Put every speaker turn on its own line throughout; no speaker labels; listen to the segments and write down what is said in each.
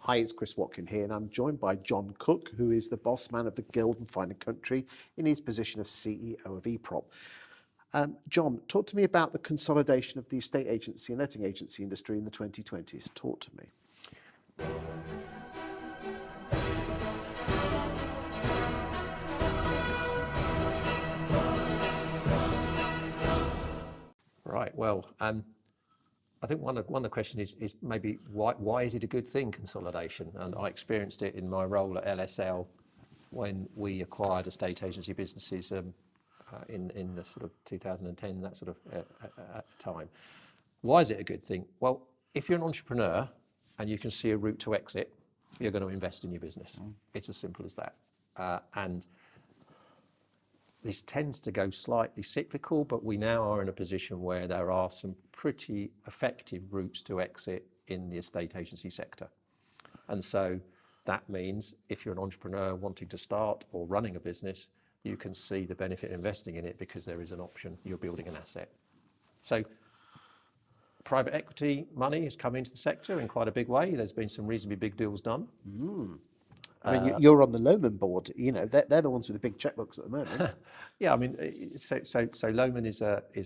Hi, it's Chris Watkin here, and I'm joined by Jon Cooke, who is the boss man of the Guild and Fine & Country in his position of CEO of eProp. Jon, talk to me about the consolidation of the estate agency and letting agency industry in the 2020s. Talk to me.
Right. Well, I think one of the questions is maybe why is it a good thing, consolidation? And I experienced it in my role at LSL when we acquired estate agency businesses in the sort of 2010, that sort of time. Why is it a good thing? Well, if you're an entrepreneur and you can see a route to exit, you're going to invest in your business. It's as simple as that. And this tends to go slightly cyclical, but we now are in a position where there are some pretty effective routes to exit in the estate agency sector. And so that means if you're an entrepreneur wanting to start or running a business, you can see the benefit of investing in it because there is an option, you're building an asset. So private equity money has come into the sector in quite a big way. There's been some reasonably big deals done.
I mean, you're on the Lomond board. You know, they're the ones with the big checkbooks at the moment.
Yeah, I mean, so Lomond is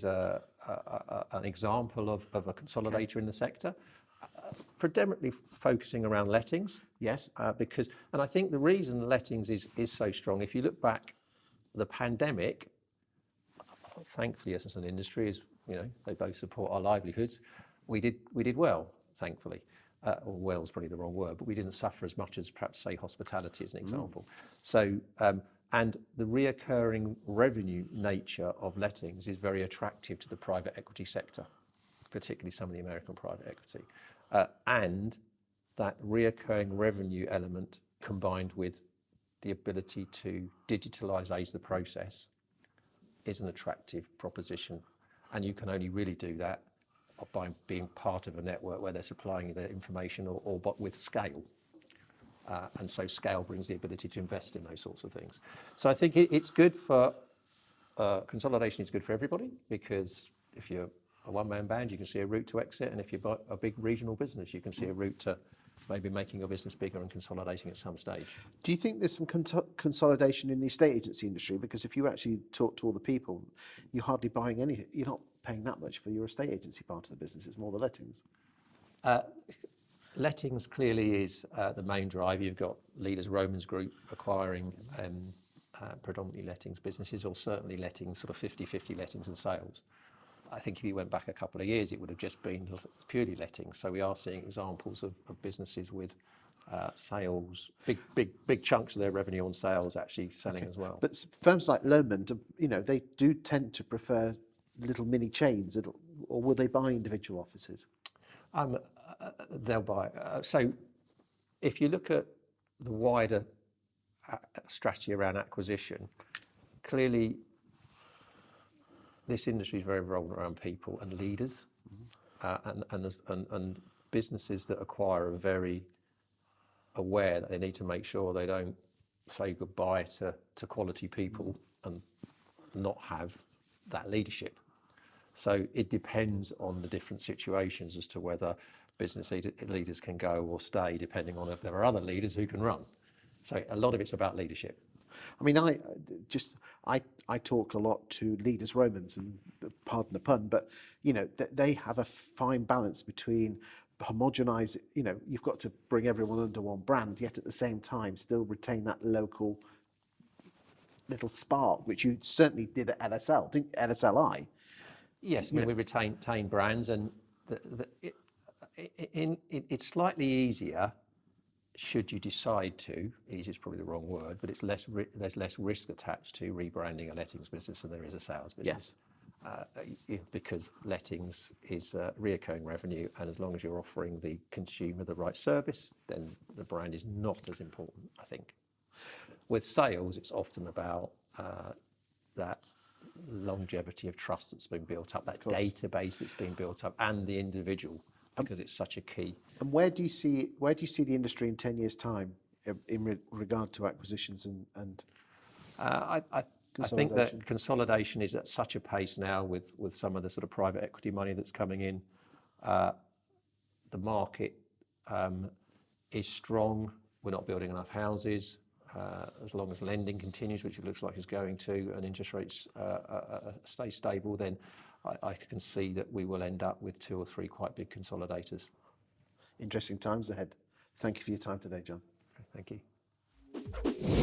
an example of a consolidator in the sector, predominantly focusing around lettings.
Yes.
Because, and I think the reason lettings is so strong, if you look back, the pandemic, thankfully, as an industry, is, you know, they both support our livelihoods. We did well, thankfully. Or well is probably the wrong word, but we didn't suffer as much as perhaps, say, hospitality as an example. So, and the reoccurring revenue nature of lettings is very attractive to the private equity sector, particularly some of the American private equity. And that reoccurring revenue element combined with the ability to digitalize the process is an attractive proposition. And you can only really do that by being part of a network where they're supplying you the information or but with scale. And so scale brings the ability to invest in those sorts of things. So I think it's good for, consolidation is good for everybody, because if you're a one-man band, you can see a route to exit. And if you're a big regional business, you can see a route to maybe making your business bigger and consolidating at some stage.
Do you think there's some consolidation in the estate agency industry? Because if you actually talk to all the people, you're hardly buying any, you're not paying that much for your estate agency part of the business. It's more the lettings.
Lettings clearly is the main drive. You've got Leaders Romans Group acquiring predominantly lettings businesses, or certainly lettings, sort of 50-50 lettings and sales. I think if you went back a couple of years, it would have just been purely lettings. So we are seeing examples of businesses with sales, big chunks of their revenue on sales actually selling as well.
But firms like Lomond, you know, they do tend to prefer little mini chains, or will they buy individual offices?
They'll buy. So if you look at the wider strategy around acquisition, clearly this industry is very revolved around people and leaders, and businesses that acquire are very aware that they need to make sure they don't say goodbye to quality people and not have that leadership. So it depends on the different situations as to whether business leaders can go or stay, depending on if there are other leaders who can run. So a lot of it's about leadership.
I mean, I talk a lot to Leaders Romans, and pardon the pun, but you know, they have a fine balance between homogenise. You know, you've got to bring everyone under one brand, yet at the same time still retain that local little spark, which you certainly did at LSL, didn't LSLI?
Yes, I mean, we retain brands, and it's slightly easier. Should you decide to, easy is probably the wrong word, but it's there's less risk attached to rebranding a lettings business than there is a sales business. Yes. Because lettings is reoccurring revenue, and as long as you're offering the consumer the right service, then the brand is not as important, I think. With sales, it's often about that longevity of trust that's been built up, that database that's been built up, and the individual, because it's such a key. And
where do you see the industry in 10 years' time in regard to acquisitions and
I think that consolidation is at such a pace now with some of the sort of private equity money that's coming in. The market is strong. We're not building enough houses. As long as lending continues, which it looks like it's going to, and interest rates stay stable, then I can see that we will end up with 2 or 3 quite big consolidators.
Interesting times ahead. Thank you for your time today, Jon.
Thank you.